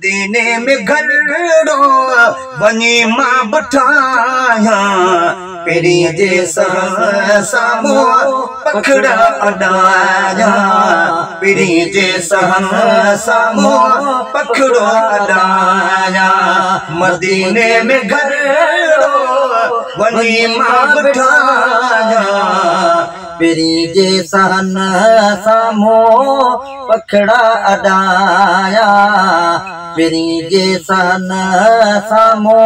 दीने में घरड़ो वनी मां बठाया पेरी जे सामो पखड़ा अडाया पेरी जे सामो पखड़ो अडाया मदीने में घरड़ो वनी मां बठाया पेरी जे सामो पखड़ा अडाया पेरी जे सामो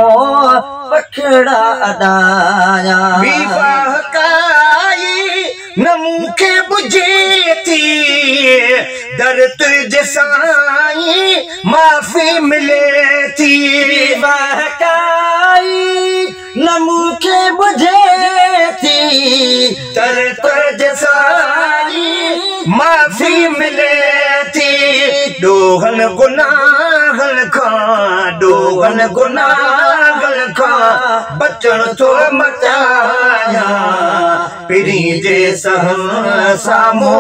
पखड़ा अडाया विवाह काई न मूंखे बुझे थी दर्द जसाई माफ़ी मिले थी विवाह काई न मूंखे बुझे थी दर्द जसाई माफ़ी मिले थी दोहन गुनाहन का बचन तो मचाया पेरी जे सामो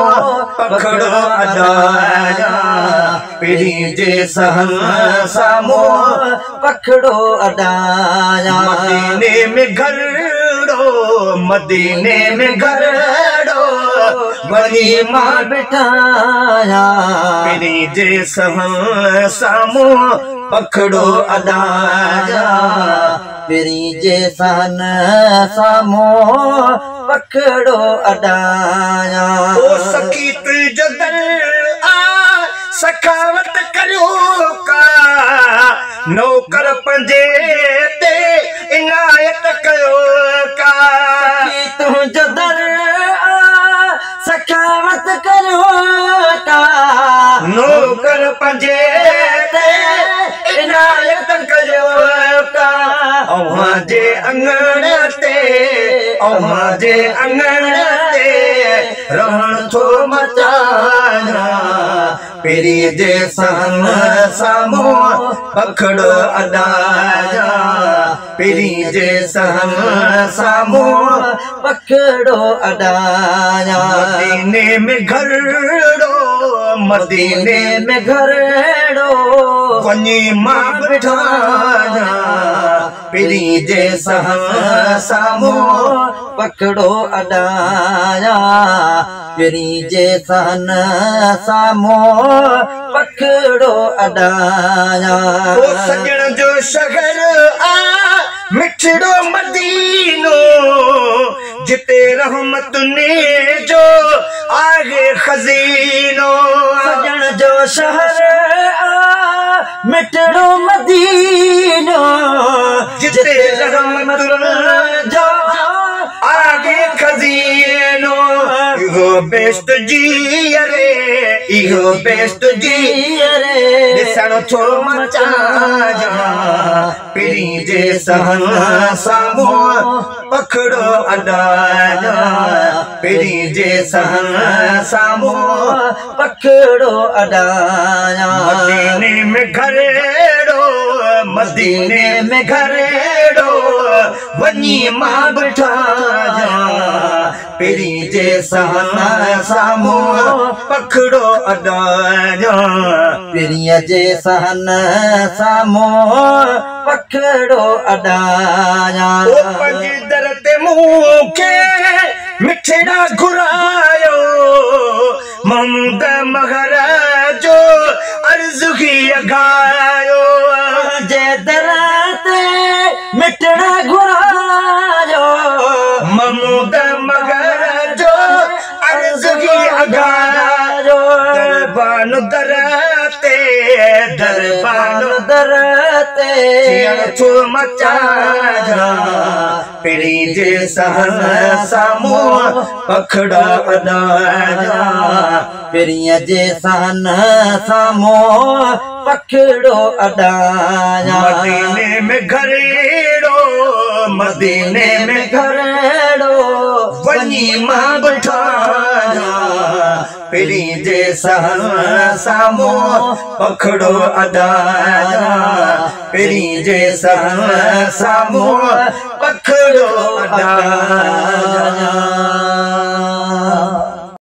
पखड़ो अडाया पेरी जे सामो पखड़ो अडाया मदीने में घरड़ो वनी मां बिठाया पेरी जे सामो पखड़ो अडाया पेरी जे सामो पखड़ो अडाया ओ सखी तुझ दर आ सखावत करियो का नौकर पंजे ते इनायत कयो का तुझ दर आ सखावत करियो का नौकर पंजे ते इनायत कयो का जे अंगण ते रहण थो मचाया पेरी जे सामो पखड़ो अडाया पेरी जे सामो पखड़ो अडाया मदीने में घरड़ो वनी मां बिठाया पेरी जे सामो पखड़ो अडाया पेरी जे सामो पखड़ो अडाया ओ सजण जो शहर आ मिठड़ो मदीनो जिते रहमत ने जो आगे खजीनो सजण जो शहर आ मिठड़ो मदीनो जिते रहमत जो आगे खजीनो इहो बेस्ट जी अरे ॾिसण थो मचाया पेरी जे सामो पखड़ो अडाया पेरी जे सामो पखड़ो अडाया मदीने में घरड़ो वनी मां बिठाया पेरी जे सामो पखड़ो अडाया पेरी जे सामो पखड़ो अडाया पंज दर ते मूंखे मिठड़ा घुरायो महमूद महर जो अर्ज़ ही गायो जे दर ते मिठड़ा घुरायो महमूद महर जो अर्ज़ ही गायो दरबान दर ते थो मचाया पेरी जे सामो पखड़ा अडाया पेरी जे सामो पखड़ो अडाया मदीने में घरड़ो वनी मां बिठाया पेरी जे सामो पखड़ो अडाया पेरी जे सामो पखड़ो अडाया।